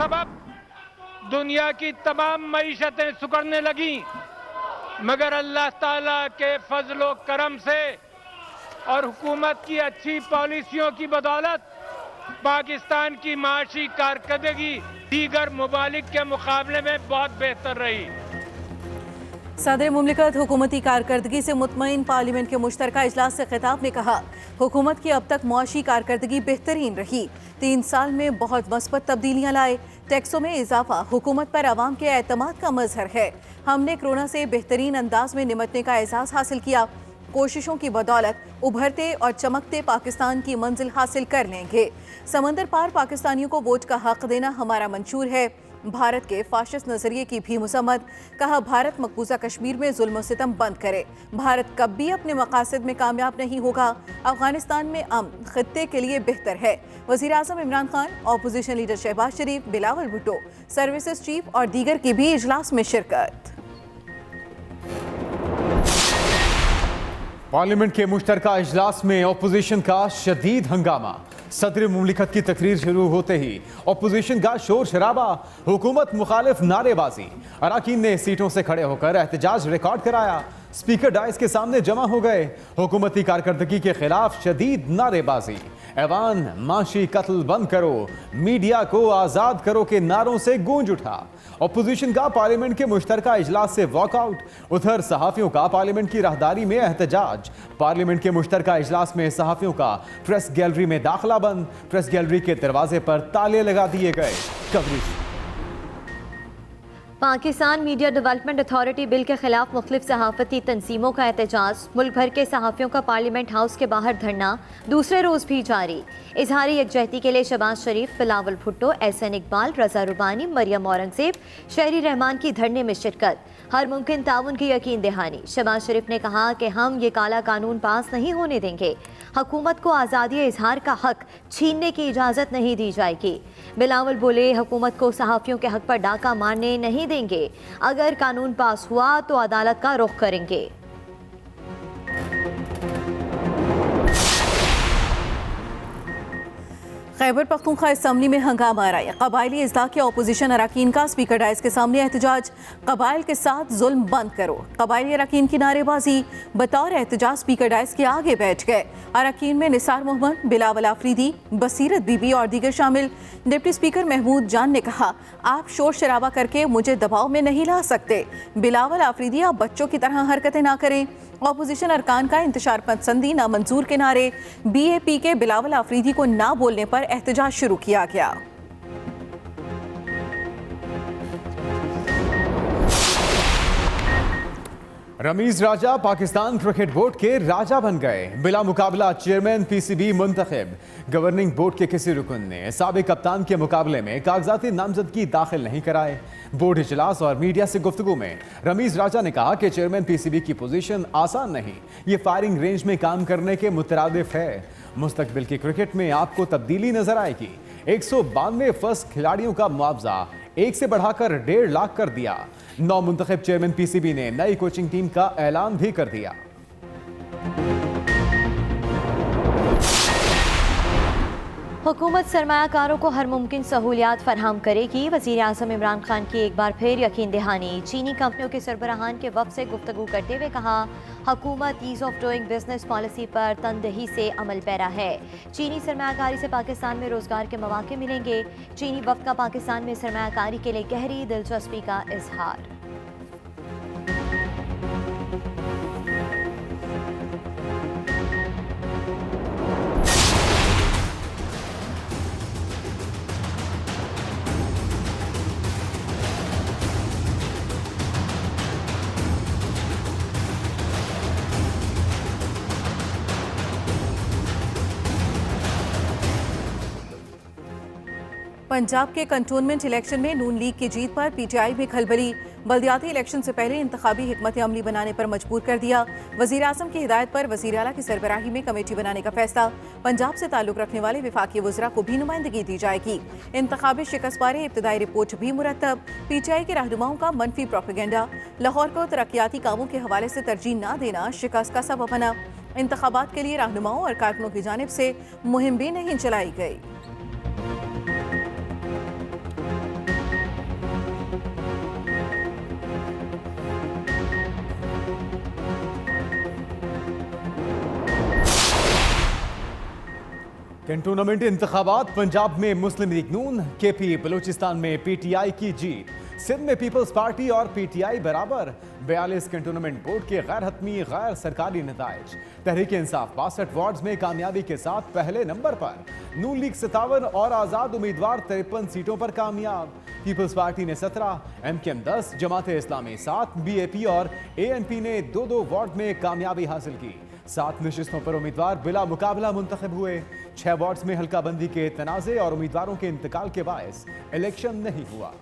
सबब दुनिया की तमाम मईशतें सुकड़ने लगी, मगर अल्लाह ताला के फजलो करम से और हुकूमत की अच्छी पॉलिसियों की बदौलत पाकिस्तान की माशी कारकर्दगी दीगर मुमालिक के मुकाबले में बहुत बेहतर रही। सदर मुमलिकत हुकूमती कारकर्दगी से मुतमईन पार्लियामेंट के मुश्तरका इजलास से खिताब में कहा, हुकूमत की अब तक मुआशी कारकर्दगी बेहतरीन रही, 3 साल में बहुत मस्बत तब्दीलियाँ लाए, टैक्सों में इजाफा हुकूमत पर आवाम के एतमाद का मजहर है। हमने कोरोना से बेहतरीन अंदाज में निमटने का एहसास हासिल किया, कोशिशों की बदौलत उभरते और चमकते पाकिस्तान की मंजिल हासिल कर लेंगे। समंदर पार पाकिस्तानियों को वोट का हक देना हमारा मंशूर है। भारत के फाशिस्ट नजरिए की भी मुसम्मत, कहा भारत मकबूजा कश्मीर में जुल्म सितम बंद करे। भारत कब भी अपने मकासद में कामयाब नहीं होगा। अफगानिस्तान में अमन खित्ते के लिए बेहतर है। वज़ीर आज़म इमरान खान, अपोजिशन लीडर शहबाज शरीफ, बिलावल भुट्टो, सर्विसेज चीफ और दीगर की भी इजलास में शिरकत। पार्लियामेंट के मुश्तरका इजलास में अपोजिशन का शदीद हंगामा। सदर मुमलिकत की तकरीर शुरू होते ही अपोजिशन का शोर शराबा, हुकूमत मुखालिफ नारेबाजी। अराकीन ने सीटों से खड़े होकर एहतजाज रिकॉर्ड कराया, स्पीकर डाइस के सामने जमा हो गए। हुकूमती कारकर्दगी के खिलाफ शदीद नारेबाजी। ऐवान माशी कत्ल बंद करो, मीडिया को आज़ाद करो के नारों से गूंज उठा। अपोजिशन का पार्लियामेंट के मुश्तरका इजलास से वॉकआउट। उधर सहाफ़ियों का पार्लियामेंट की राहदारी में एहतजाज। पार्लियामेंट के मुश्तरका इजलास में सहाफ़ियों का प्रेस गैलरी में दाखिला बंद, प्रेस गैलरी के दरवाजे पर ताले लगा दिए गए। Coverage. Pakistan media development authority bill के खिलाफ मुख्तलिफ सहाफ़ती तंजीमों का एहतजाज। मुल्क भर के सहाफ़ियों का पार्लियामेंट हाउस के बाहर धरना दूसरे रोज़ भी जारी। इजहारी यकजहती के लिए शहबाज शरीफ, बिलावल भुट्टो, एहसन इकबाल, रजा रुबानी, मरियम औरंगजेब, शहरी रहमान की धरने में शिरकत। हर मुमकिन ताउन की यकीन दहानी। शहबाज शरीफ ने कहा कि हम ये काला कानून पास नहीं होने देंगे। हुकूमत को आज़ादी इजहार का हक छीनने की इजाज़त नहीं दी जाएगी। बिलावल बोले, हुकूमत को सहाफ़ियों के हक पर डाका मारने नहीं देंगे। अगर कानून पास हुआ तो अदालत का रुख करेंगे। खैबर पख्तूनख्वा असम्बली में हंगामा आया। कबायली इजलास के अपोजिशन अरकान का स्पीकर डाइस के सामने एहतजाज। कबाइल के साथ जुल्म बंद करो। कबायली अरकान की नारेबाजी। बतौर एहतजाज स्पीकर डाइस के आगे बैठ गए। अरकान में निसार मोहम्मद, बिलावल आफरीदी, बसीरत बीबी और दीगर शामिल। डिप्टी स्पीकर महमूद जान ने कहा, आप शोर शराबा करके मुझे दबाव में नहीं ला सकते। बिलावल आफरीदी, आप बच्चों की तरह हरकतें ना करें। अपोजिशन अरकान का इंतशार पसंदी नामंजूर के नारे। BAP के बिलावल आफरीदी को ना बोलने पर एहतजाज शुरू किया गया। रमीज राजा पाकिस्तान क्रिकेट बोर्ड के राजा बन गए। बिला मुकाबला चेयरमैन PCB मुंतखब। गवर्निंग बोर्ड के किसी रुकन ने साबिक कप्तान के मुकाबले में कागजाती नामजदगी दाखिल नहीं कराए। बोर्ड इजलास और मीडिया से गुफ्तगू में रमीज राजा ने कहा कि चेयरमैन PCB की पोजीशन आसान नहीं, ये फायरिंग रेंज में काम करने के मुतरादिफ है। मुस्तकबिल की क्रिकेट में आपको तब्दीली नजर आएगी। 192 फर्स्ट खिलाड़ियों का मुआवजा 1 से बढ़ाकर 1.5 लाख कर दिया। 9 मुंतखब चेयरमैन PCB ने नई कोचिंग टीम का ऐलान भी कर दिया। हुकूमत सरमायाकारों को हर मुमकिन सहूलियात फराहम करेगी। वज़ीर आज़म इमरान खान की एक बार फिर यकीन दहानी। चीनी कंपनियों के सरबराहान के वफ़द से गुफ्तगू करते हुए कहा, हुकूमत ease of doing business policy पर तनदही से अमल पैरा है। चीनी सरमायाकारी से पाकिस्तान में रोज़गार के मौके मिलेंगे। चीनी वफ़द का पाकिस्तान में सरमायाकारी के लिए गहरी दिलचस्पी का इजहार। पंजाब के कंटोनमेंट इलेक्शन में नून लीग की जीत पर PTI में खलबली। बल्दियाती इलेक्शन से पहले इंतखाबी हिकमत अमली बनाने पर मजबूर कर दिया। वज़ीर आज़म की हिदायत पर वज़ीर आला की सरबराही में कमेटी बनाने का फैसला। पंजाब से ताल्लुक़ रखने वाले विफाकी वज़रा को भी नुमाइंदगी दी जाएगी। इंतखाबी शिकस्त बारे इब्तदाई रिपोर्ट भी मुरतब। PTI के रहनुमाओं का मनफी प्रोपेगेंडा। लाहौर को तरक्याती कामों के हवाले से तरजीह न देना शिकस्त का सबब बना। इंतखाबात के लिए रहनुमाओं और कारकुनों की जानिब से मुहिम भी नहीं चलाई गई। कैंटोनमेंट इंतखाबात, पंजाब में मुस्लिम लीग नून, केपी बलूचिस्तान में पीटीआई की जीत, सिंध में पीपल्स पार्टी और पीटीआई बराबर, 42 कैंटोनमेंट बोर्ड के गैर हतमी गैर सरकारी नताइज, तहरीक इंसाफ 62 वार्ड्स में कामयाबी के साथ पहले नंबर पर, नून लीग 57 और आजाद उम्मीदवार 53 सीटों पर कामयाब, पीपल्स पार्टी ने 17, एमकेएम 10, जमाते इस्लामी 7, बीएपी और एएनपी ने 2-2 वार्ड में कामयाबी हासिल की। 7 नशिस्तों पर उम्मीदवार बिला मुकाबला मुंतखब हुए। 6 वार्ड्स में हल्का बंदी के तनाजे और उम्मीदवारों के इंतकाल के बायस इलेक्शन नहीं हुआ।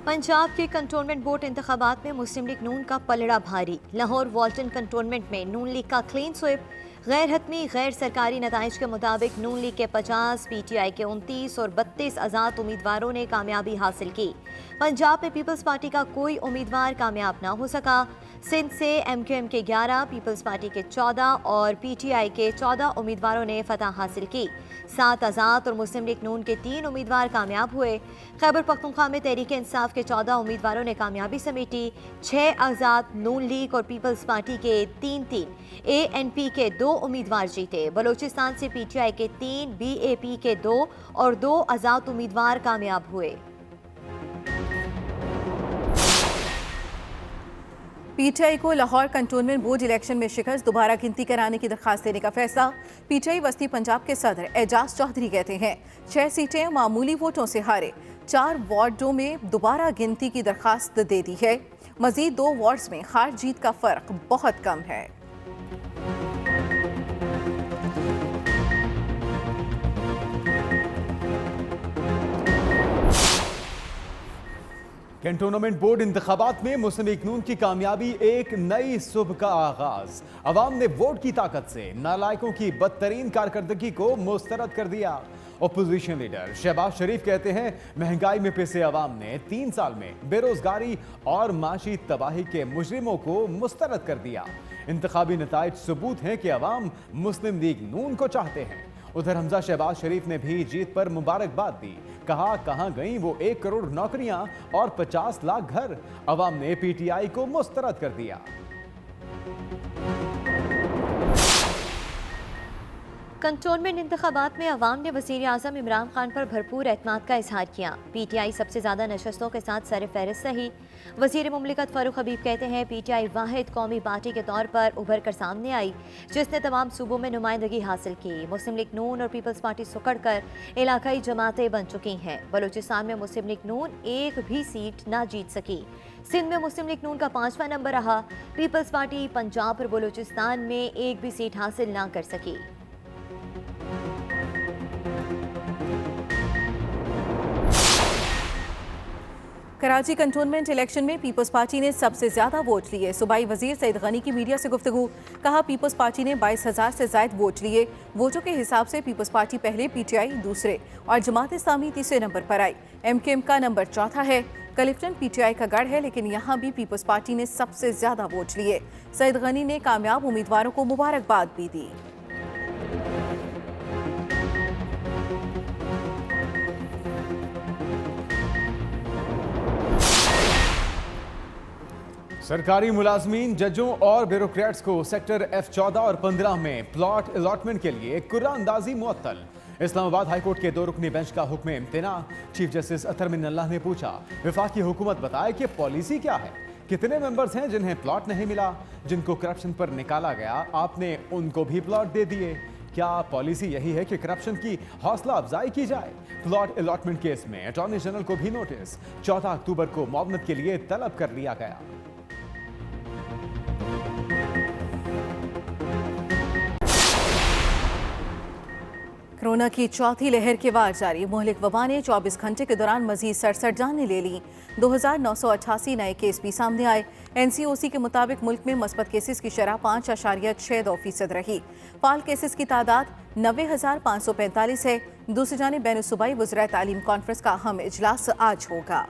पंजाब के कंटोनमेंट बोर्ड इंतखाबात में मुस्लिम लीग नून का पलड़ा भारी। लाहौर वॉल्टन कंटोनमेंट में नून लीग का क्लीन स्विप, गैर हतमी गैर सरकारी नताइज के मुताबिक नून लीग के 50, पीटीआई के 29 और 32 आज़ाद उम्मीदवारों ने कामयाबी हासिल की। पंजाब में पीपल्स पार्टी का कोई उम्मीदवार कामयाब ना हो सका। सिंध से एमक्यूएम के 11, पीपल्स पार्टी के 14 और पीटीआई के 14 उम्मीदवारों ने फतह हासिल की। 7 आज़ाद और मुस्लिम लीग नून के 3 उम्मीदवार कामयाब हुए। खैबर पख्तूनख्वा में तहरीक इंसाफ के 14 उम्मीदवारों ने कामयाबी समेटी। 6 आज़ाद, नून लीग और पीपल्स पार्टी के 3-3, एएनपी के 2 उम्मीदवार जीते। बलूचिस्तान से पीटीआई के 3, बीएपी के 2 और 2 आज़ाद उम्मीदवार कामयाब हुए। पीटीआई को लाहौर कंटोनमेंट बोर्ड इलेक्शन में शिकस्त, दोबारा गिनती कराने की दरखास्त देने का फैसला। पीटीआई वस्ती पंजाब के सदर एजाज चौधरी कहते हैं 6 सीटें मामूली वोटों से हारे, 4 वार्डों में दोबारा गिनती की दरखास्त दे दी है। मजीद 2 वार्ड्स में हार जीत का फर्क बहुत कम है। कैंटोनमेंट बोर्ड इंतखाबात में मुस्लिम लीग नून की कामयाबी, एक नई सुबह का आगाज। अवाम ने वोट की ताकत से नालायकों की बदतरीन कारकर्दगी को मुस्तरद कर दिया। अपोजिशन लीडर शहबाज शरीफ कहते हैं महंगाई में पिसे अवाम ने 3 साल में बेरोजगारी और माशी तबाही के मुजरिमों को मुस्तरद कर दिया। इंतखाबी नताइज सबूत हैं कि अवाम मुस्लिम लीग नून को चाहते हैं। उधर हमजा शहबाज शरीफ ने भी जीत पर मुबारकबाद दी, कहा कहां गई वो 1 करोड़ नौकरियां और 50 लाख घर, अवाम ने पीटीआई को मुस्तरद कर दिया। कंटोनमेंट इंतखाबात में अवाम ने वज़ीर आज़म इमरान खान पर भरपूर एतमाद का इजहार किया। पीटीआई सबसे ज़्यादा नशस्तों के साथ सर फहरिस्त रही। वज़ीर मुमलिकत फ़ारूक हबीब कहते हैं पीटीआई वाहिद कौमी पार्टी के तौर पर उभर कर सामने आई जिसने तमाम सूबों में नुमाइंदगी हासिल की। मुस्लिम लीग नून और पीपल्स पार्टी सुकड़ कर इलाकाई जमातें बन चुकी हैं। बलूचिस्तान में मुस्लिम लीग नून एक भी सीट ना जीत सकी। सिंध में मुस्लिम लीग नून का 5वां नंबर रहा। पीपल्स पार्टी पंजाब और बलूचिस्तान में एक भी सीट हासिल ना कर सकी। कराची कंटोनमेंट इलेक्शन में पीपल्स पार्टी ने सबसे ज्यादा वोट लिए। सूबाई वजीर सईद गनी की मीडिया से गुफ्तगू, कहा पीपल्स पार्टी ने 22,000 से ज्यादा वोट लिए। वोटों के हिसाब से पीपल्स पार्टी पहले, पीटीआई दूसरे और जमात इस्लामी तीसरे नंबर पर आई। एमकेएम का नंबर चौथा है। क्लिफ्टन पीटीआई का गढ़ है, लेकिन यहाँ भी पीपल्स पार्टी ने सबसे ज्यादा वोट लिए। सईद गनी ने कामयाब उम्मीदवारों को मुबारकबाद भी दी। सरकारी मुलाजमीन, जजों और ब्यूरोक्रेट्स को सेक्टर F14 और 15 में प्लॉट अलॉटमेंट के लिए कुर्रा अंदाजी मुअत्तल। इस्लामाबाद हाईकोर्ट के 2 रुकनी बेंच का हुक्म इम्तिना। चीफ जस्टिस अतर मिन्नल्लाह ने पूछा, वफाकी हुकूमत बताए कि पॉलिसी क्या है, कितने मेंबर्स हैं जिन्हें प्लॉट नहीं मिला, जिनको करप्शन पर निकाला गया आपने उनको भी प्लॉट दे दिए। क्या पॉलिसी यही है कि करप्शन की हौसला अफजाई की जाए? प्लॉट अलॉटमेंट केस में अटॉर्नी जनरल को भी नोटिस, 14 अक्टूबर को मुआवनत के लिए तलब कर लिया गया। कोरोना की चौथी लहर के वार जारी। मुहलिक वबा ने 24 घंटे के दौरान मजीद 67 जानें ले ली। 2,988 नए केस भी सामने आए। एनसीओसी के मुताबिक मुल्क में मस्बत केसेस की शरह 5.62% रही। फाल केसेस की तादाद 90,545 है। दूसरी जानिब बैन सूबाई वज़राए तालीम कॉन्फ्रेंस का अहम इजलास आज होगा।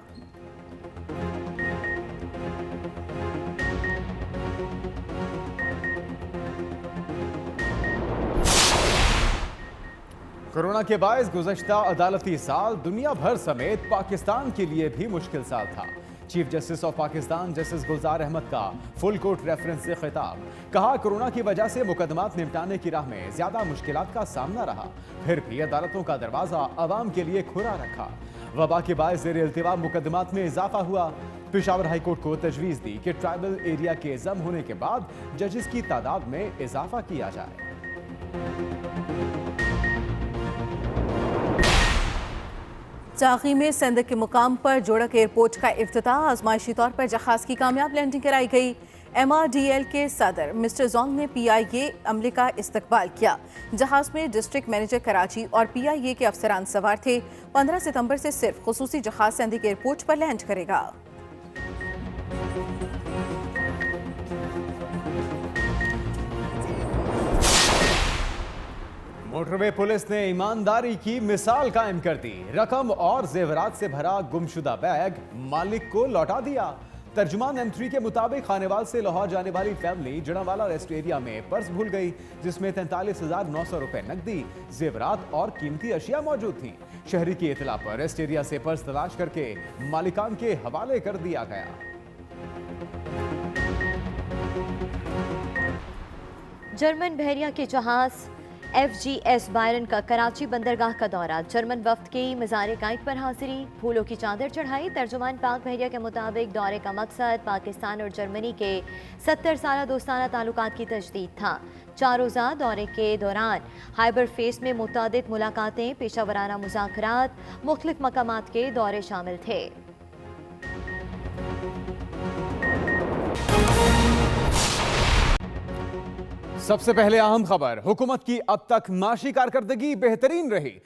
कोरोना के बायस गुज़श्ता अदालती साल दुनिया भर समेत पाकिस्तान के लिए भी मुश्किल साल था। Chief justice of Pakistan justice Gulzar Ahmed का फुल कोर्ट रेफरेंस से खिताब। कहा कोरोना की वजह से मुकदमात निपटाने की राह में ज्यादा मुश्किलात का सामना रहा, फिर भी अदालतों का दरवाजा अवाम के लिए खुला रखा। वबा के बायस ज़ेर इल्तिवा मुकदमात में इजाफा हुआ। पेशावर हाईकोर्ट को तजवीज़ दी कि ट्राइबल एरिया के जम होने के बाद जजेस की तादाद में इजाफा किया जाए। चाकी में सिंध के मुकाम पर जोड़क एयरपोर्ट का इफ्तिताह। आजमाइशी तौर पर जहाज की कामयाब लैंडिंग कराई गई। MRDL के सदर मिस्टर जोंग ने PIA अमले का इस्तकबाल किया। जहाज में डिस्ट्रिक्ट मैनेजर कराची और PIA के अफसरान सवार थे। 15 सितंबर से सिर्फ खुसूसी जहाज सिंध के एयरपोर्ट पर लैंड करेगा। मोटरवे पुलिस ने ईमानदारी की मिसाल कायम कर दी। रकम और जेवरात से भरा गुमशुदा बैग मालिक को लौटा दिया। तर्जुमान M3 के मुताबिक खानेवाल से लाहौर जाने वाली फैमिली जड़ावाला रेस्ट एरिया में पर्स भूल गई, जिसमें 43,900 रुपए नकदी, जेवरात और कीमती अशिया मौजूद थी। शहरी की इतला पर रेस्ट एरिया से पर्स तलाश करके मालिकान के हवाले कर दिया गया। जर्मन बहरिया के जहाज FGS बायरन का कराची बंदरगाह का दौरा। जर्मन वफ्द की मज़ार कायद पर हाजिरी, फूलों की चादर चढ़ाई। तर्जुमान पाक बहरिया के मुताबिक दौरे का मकसद पाकिस्तान और जर्मनी के 70 साला दोस्ताना ताल्लुकात की तजदीद था। 4 रोज़ा दौरे के दौरान हाइबर फेस में मुतादिद मुलाकातें, पेशावराना मुज़ाकरात, मुख्तलिफ मकामात के दौरे शामिल थे। सबसे पहले अहम खबर, हुकूमत की अब तक माशी कारकर्दगी बेहतरीन रही।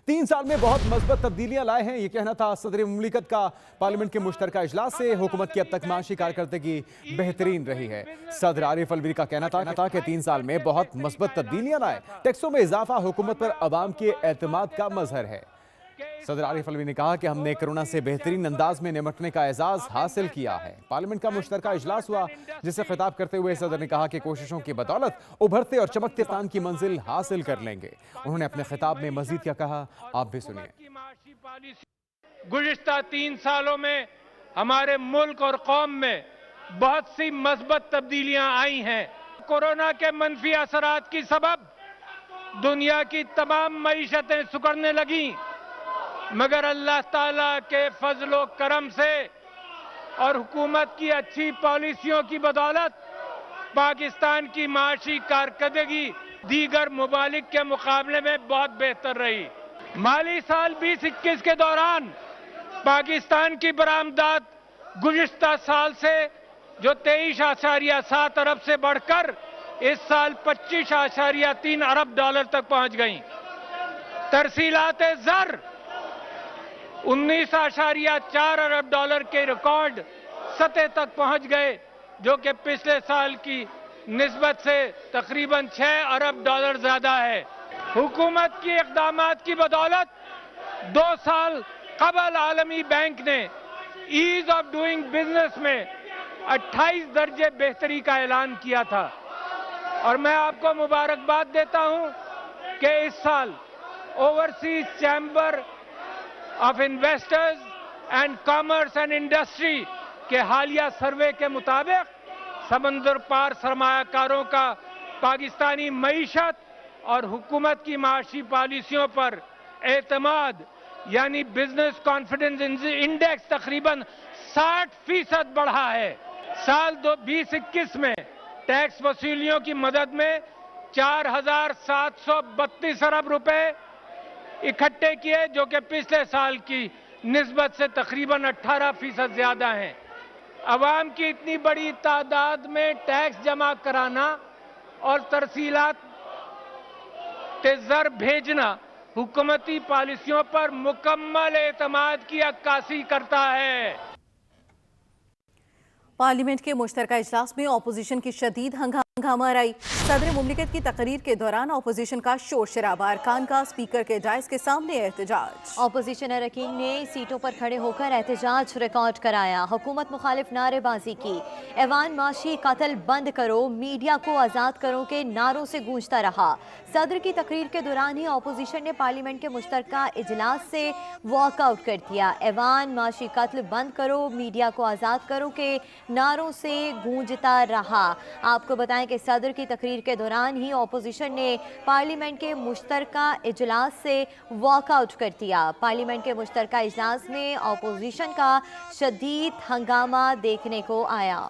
3 साल में बहुत मस्बत तब्दीलियां लाए हैं, ये कहना था सदर मुमलिकत का पार्लियामेंट के मुश्तरका इजलास से। हुकूमत की अब तक माशी कारकर्दगी बेहतरीन रही है। सदर आरिफ अलवी का कहना था कि 3 साल में बहुत मस्बत तब्दीलियां लाए। टैक्सों में इजाफा हुकूमत पर अवाम के एतमाद का मजहर है। सदर आरिफ अलवी ने कहा कि हमने कोरोना से बेहतरीन अंदाज में निपटने का एजाज हासिल किया है। पार्लियामेंट का मुश्तरका इजलास हुआ, जिसे खिताब करते हुए सदर ने कहा कि कोशिशों की बदौलत उभरते और चमकते पाकिस्तान की मंजिल हासिल कर लेंगे। उन्होंने अपने खिताब में मजीद क्या कहा, आप भी सुनिए। गुज़िश्ता 3 सालों में हमारे मुल्क और कौम में बहुत सी मस्बत तब्दीलियां आई हैं। कोरोना के मनफी असरात की सबब दुनिया की तमाम मईशतें सुकड़ने लगी, मगर अल्लाह ताला के फजलो करम से और हुकूमत की अच्छी पॉलिसियों की बदौलत पाकिस्तान की माशी कारकर्दगी दीगर मुमालिक के मुकाबले में बहुत बेहतर रही। माली साल 2021 के दौरान पाकिस्तान की बरामदात गुज़िश्ता साल से जो 23.7 अरब से बढ़कर इस साल 25.3 अरब डॉलर तक पहुंच गई। तरसीलात ज़र 19.4 अरब डॉलर के रिकॉर्ड सतह तक पहुंच गए, जो कि पिछले साल की निस्बत से तकरीबन 6 अरब डॉलर ज्यादा है। हुकूमत की इक़दामात की बदौलत 2 साल कबल आलमी बैंक ने ईज ऑफ डूइंग बिजनेस में 28 दर्जे बेहतरी का ऐलान किया था, और मैं आपको मुबारकबाद देता हूं कि इस साल overseas chamber of investors and commerce and industry के हालिया सर्वे के मुताबिक समंदर पार सरमायाकारों का पाकिस्तानी मईशत और हुकूमत की माशी पॉलिसियों पर एतमाद यानी बिजनेस कॉन्फिडेंस इंडेक्स तकरीबन 60% बढ़ा है। साल 2021 में टैक्स वसूलियों की मदद में 4,732 अरब रुपए इकट्ठे किए, जो कि पिछले साल की निस्बत से तकरीबन 18% ज्यादा हैं। अवाम की इतनी बड़ी तादाद में टैक्स जमा कराना और तरसीलात ज़र भेजना हुकूमती पॉलिसियों पर मुकम्मल एतमाद की अक्कासी करता है। पार्लियामेंट के मुश्तरका इजलास में अपोजिशन की शदीद हंगामा। हंगामा आई। सदर मुमलिकत की तकरीर के दौरान अपोजिशन का शोर शराबा, अरकान का स्पीकर के डायस के सामने एहतजाज। अपोजिशन अरकान ने सीटों पर खड़े होकर एहतजाज रिकॉर्ड कराया। हुकूमत मुखालिफ नारेबाजी की। ऐवान माशी कत्ल बंद करो, मीडिया को आज़ाद करो के नारों से गूंजता रहा। सदर की तकरीर के दौरान ही अपोजिशन ने पार्लियामेंट के मुश्तरका इजलास से वॉकआउट कर दिया। ऐवान माशी कत्ल बंद करो, मीडिया को आज़ाद करो के नारों से गूंजता रहा। आपको बताएं कि सदर की तकरीर के दौरान ही अपोजिशन ने पार्लियामेंट के मुश्तरका इजलास से वॉकआउट कर दिया। पार्लियामेंट के मुश्तरका इजलास में अपोजिशन का शदीद हंगामा देखने को आया।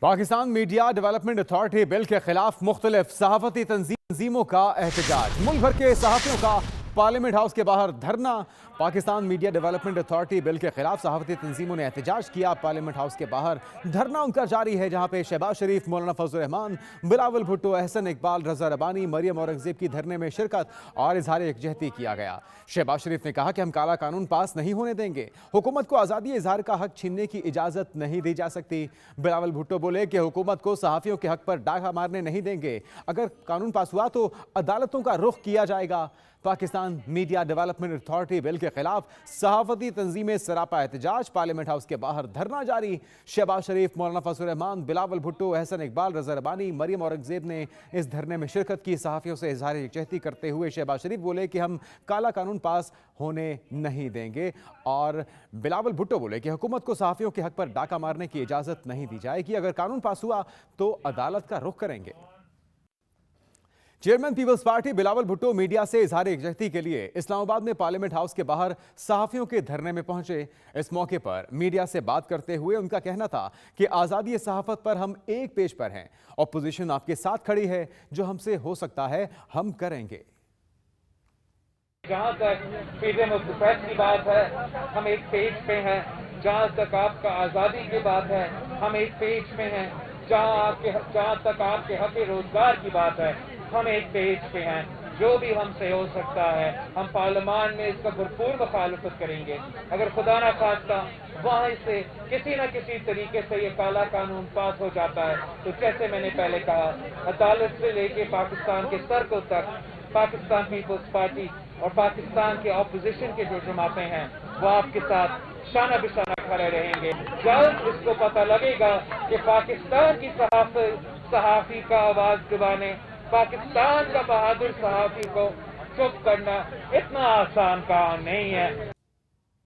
Pakistan media development authority bill के खिलाफ मुख्तलिफ सहाफती तंजीमों का एहतजाज। मुल्क भर के सहाफियों का पार्लियामेंट हाउस के बाहर धरना। Pakistan media development authority bill के खिलाफ सहाफती तंजीमों ने एहतजाज किया। पार्लियामेंट हाउस के बाहर धरना उनका जारी है, जहां पे शहबाज शरीफ, मौलाना फजल रहमान, बिलावल भुट्टो, एहसन इकबाल, रजा रबानी, मरियम औरंगजेब की धरने में शिरकत और इजहार यकजहती किया गया। शहबाज शरीफ ने कहा कि हम काला कानून पास नहीं होने देंगे, हुकूमत को आज़ादी इजहार का हक छीनने की इजाज़त नहीं दी जा सकती। बिलावल भुट्टो बोले कि हुकूमत को सहाफ़ियों के हक पर डाका मारने नहीं देंगे, अगर कानून पास हुआ तो अदालतों का रुख किया जाएगा। Pakistan media development authority bill के खिलाफ सहाफती तंजीमें सरापा एहतजाज। पार्लियामेंट हाउस के बाहर धरना जारी। शहबाज शरीफ, मौलाना फजल रहमान, बिलावल भुट्टो, एहसन इकबाल, रजा रबानी, मरियम औरंगजेब ने इस धरने में शिरकत की। सहाफ़ियों से इजहार यकजहती करते हुए शहबाज शरीफ बोले कि हम काला कानून पास होने नहीं देंगे, और बिलावल भुट्टो बोले कि हुकूमत को सहाफ़ियों के हक पर डाका मारने की इजाज़त नहीं दी जाएगी, अगर कानून पास हुआ तो अदालत का रुख करेंगे। Chairman Peoples Party Bilawal Bhutto media से इजहार यकजहती के लिए इस्लामाबाद में पार्लियामेंट हाउस के बाहर सहाफियों के धरने में पहुंचे। इस मौके पर मीडिया से बात करते हुए उनका कहना था कि आज़ादी सहाफत पर हम एक पेज पर हैं, ऑपोजिशन आपके साथ खड़ी है, जो हमसे हो सकता है हम करेंगे। जहाँ तक फ्रीडम ऑफ द प्रेस की बात है, हम एक पेज पे हैं। जहाँ तक आपका आज़ादी की बात है, हम एक पेज पे हैं। जहाँ तक आपके हक रोजगार की बात है, हम एक पेज पे हैं। जो भी हमसे हो सकता है हम पार्लियामान में इसका भरपूर मुखालफत करेंगे। अगर खुदा ना खास्ता वहाँ से किसी न किसी तरीके से ये काला कानून पास हो जाता है, तो जैसे मैंने पहले कहा, अदालत से लेके पाकिस्तान के सर्कल तक पाकिस्तान पीपल्स पार्टी और पाकिस्तान के ऑपोजिशन के जो जमातें हैं वो आपके साथ शाना बिशाना खड़े रहेंगे। जल्द इसको पता लगेगा कि पाकिस्तान की सहाफी का आवाज दबाने, पाकिस्तान का बहादुर सहाफी को चुप करना इतना आसान काम नहीं है।